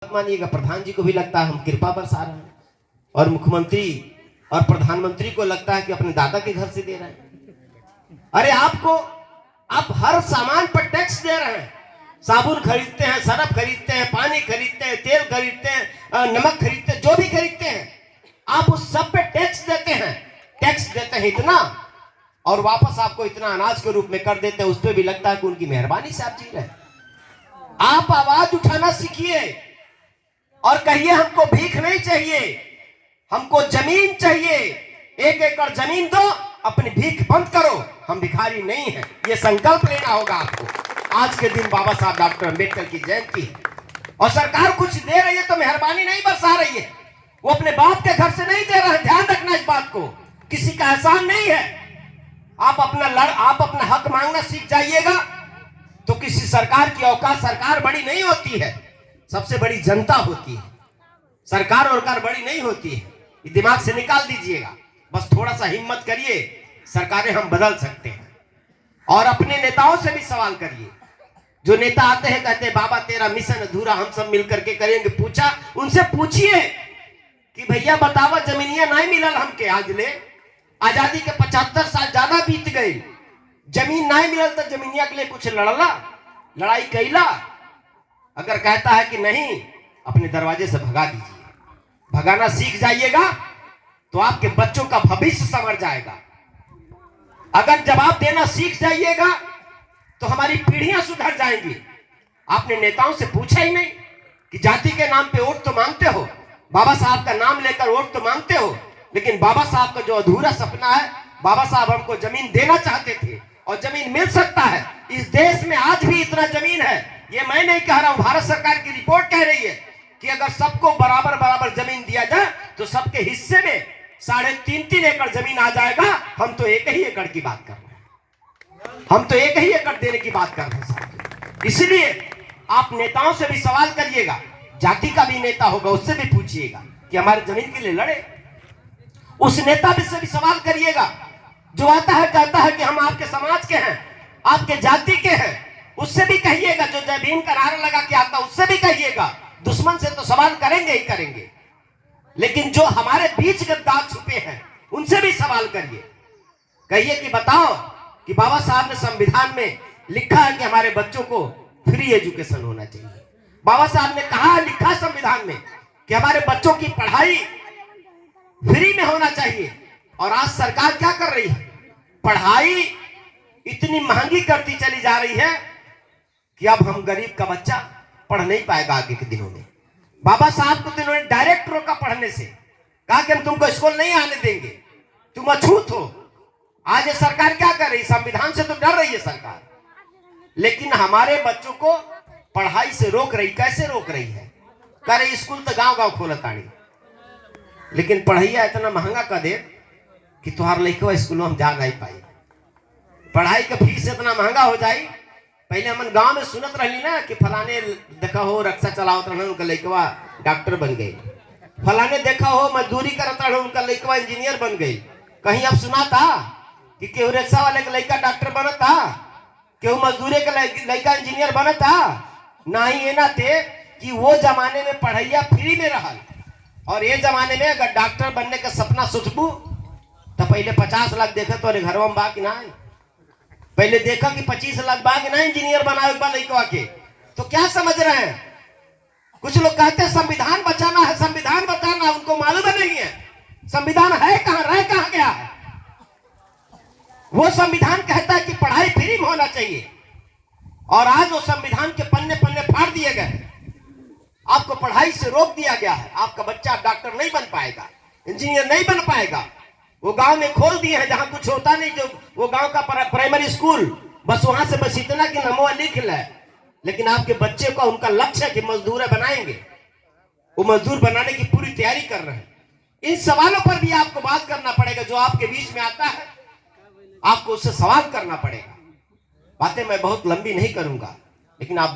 मानिएगा, प्रधान जी को भी लगता है हम कृपा बरसा रहे हैं, और मुख्यमंत्री और प्रधानमंत्री को लगता है कि अपने दादा के घर से दे रहे हैं। अरे आप हर सामान पर टैक्स दे रहे हैं। साबुन खरीदते हैं, सरफ खरीदते हैं, पानी खरीदते हैं, तेल खरीदते हैं, नमक खरीदते हैं, जो भी खरीदते हैं आप उस सब पे टैक्स देते हैं। टैक्स देते हैं इतना और वापस आपको इतना अनाज के रूप में कर देते हैं। उस पर भी लगता है कि उनकी मेहरबानी से आप जी रहे हैं। आप आवाज उठाना सीखिए और कहिए हमको भीख नहीं चाहिए, हमको जमीन चाहिए। 1 एकड़ जमीन दो, अपनी भीख बंद करो, हम भिखारी नहीं हैं। ये संकल्प लेना होगा आपको। आज के दिन बाबा साहब डॉक्टर अंबेडकर की जयंती है और सरकार कुछ दे रही है तो मेहरबानी नहीं बरसा रही है। वो अपने बाप के घर से नहीं दे रहा है। ध्यान रखना इस बात को, किसी का एहसान नहीं है। आप अपना हक मांगना सीख जाइएगा तो किसी सरकार की औकात, सरकार बड़ी नहीं होती है, सबसे बड़ी जनता होती है। सरकार और बड़ी नहीं होती है, ये दिमाग से निकाल दीजिएगा। बस थोड़ा सा हिम्मत करिए, सरकारें हम बदल सकते हैं। और अपने नेताओं से भी सवाल करिए। जो नेता आते हैं कहते हैं बाबा तेरा मिशन अधूरा, हम सब मिलकर के करेंगे। पूछा उनसे पूछिए कि भैया बतावा जमीनिया नहीं मिलल हमके आज ले, आजादी के 75 साल ज्यादा बीत गए, जमीन नहीं मिलल तो जमीनिया के लिए कुछ लड़ला, लड़ाई कैला? अगर कहता है कि नहीं, अपने दरवाजे से भगा दीजिए। भगाना सीख जाइएगा तो आपके बच्चों का भविष्य संवर जाएगा। अगर जवाब देना सीख जाइएगा तो हमारी पीढ़ियां सुधर जाएंगी। आपने नेताओं से पूछा ही नहीं कि जाति के नाम पे वोट तो मांगते हो, बाबा साहब का नाम लेकर वोट तो मांगते हो, लेकिन बाबा साहब का जो अधूरा सपना है, बाबा साहब हमको जमीन देना चाहते थे और जमीन मिल सकता है। इस देश में आज भी इतना जमीन है, ये मैं नहीं कह रहा हूं, भारत सरकार की रिपोर्ट कह रही है कि अगर सबको बराबर बराबर जमीन दिया जाए तो सबके हिस्से में 3.5 एकड़ जमीन आ जाएगा। हम तो 1 ही एकड़ की बात कर रहे हैं, हम तो 1 ही एकड़ देने की बात कर रहे हैं। इसलिए आप नेताओं से भी सवाल करिएगा, जाति का भी नेता होगा उससे भी पूछिएगा कि हमारे जमीन के लिए लड़े। उस नेता से भी सवाल करिएगा जो आता है कहता है कि हम आपके समाज के हैं, आपके जाति के हैं, उससे भी कहिएगा। जो जय भीम का नारा लगा के आता उससे भी कहिएगा। दुश्मन से तो सवाल करेंगे ही करेंगे, लेकिन जो हमारे बीच गद्दार छुपे हैं उनसे भी सवाल करिए। कहिए कि बताओ कि बाबा साहब ने संविधान में लिखा है कि हमारे बच्चों को फ्री एजुकेशन होना चाहिए। बाबा साहब ने कहा, लिखा संविधान में कि हमारे बच्चों की पढ़ाई फ्री में होना चाहिए। और आज सरकार क्या कर रही है? पढ़ाई इतनी महंगी करती चली जा रही है कि अब हम गरीब का बच्चा पढ़ नहीं पाएगा आगे के दिनों में। बाबा साहब को तो इन्होंने डायरेक्ट रोका पढ़ने से, कहा कि हम तुमको स्कूल नहीं आने देंगे, तुम अछूत हो। आज ये सरकार क्या कर रही? संविधान से तो डर रही है सरकार, लेकिन हमारे बच्चों को पढ़ाई से रोक रही। कैसे रोक रही है? कह रही स्कूल तो गांव गांव खोलतानी, लेकिन पढ़ाइया इतना महंगा कर दे कि तुहार लड़का स्कूलों हम जा नहीं पाई। पढ़ाई का फीस इतना महंगा हो जाए। पहले हम गांव में सुनत रही ना कि फलाने देखा हो रक्षा चलावत रहे, उनका लड़का डॉक्टर बन गई। फलाने देखा हो मजदूरी करता रहे, उनका लड़का इंजीनियर बन गई। कहीं अब सुना था कि केहू रिक्शा वाले का लड़का डॉक्टर बना था, केहू मजदूरी का लड़का इंजीनियर बना था? नहीं, ये ना थे कि वो जमाने में पढ़ाइया फ्री में रहा और ये जमाने में अगर डॉक्टर बनने का सपना सोचबू तो पहले 50 लाख देखा तो घर में बा कि ना, पहले देखा कि 25 लाख बा कि ना इंजीनियर बनाए लड़का के। तो क्या समझ रहे हैं? कुछ लोग कहते हैं संविधान बचाना है, संविधान बचाना, उनको मालूम नहीं है संविधान है कहां, रह कहां गया है। वो संविधान कहता है कि पढ़ाई फ्री में होना चाहिए और आज वो संविधान के पन्ने पन्ने फाड़ दिए गए, आपको पढ़ाई से रोक दिया गया है। आपका बच्चा डॉक्टर नहीं बन पाएगा, इंजीनियर नहीं बन पाएगा। वो गांव में खोल दिए हैं जहां कुछ होता नहीं, जो वो गांव का प्राइमरी स्कूल, बस वहां से बस इतना कि नमो लिख ले। लेकिन आपके बच्चे का उनका लक्ष्य है कि मजदूर बनाएंगे, वो मजदूर बनाने की पूरी तैयारी कर रहे हैं। इन सवालों पर भी आपको बात करना पड़ेगा। जो आपके बीच में आता है आपको उससे सवाल करना पड़ेगा। बातें मैं बहुत लंबी नहीं करूंगा, लेकिन आप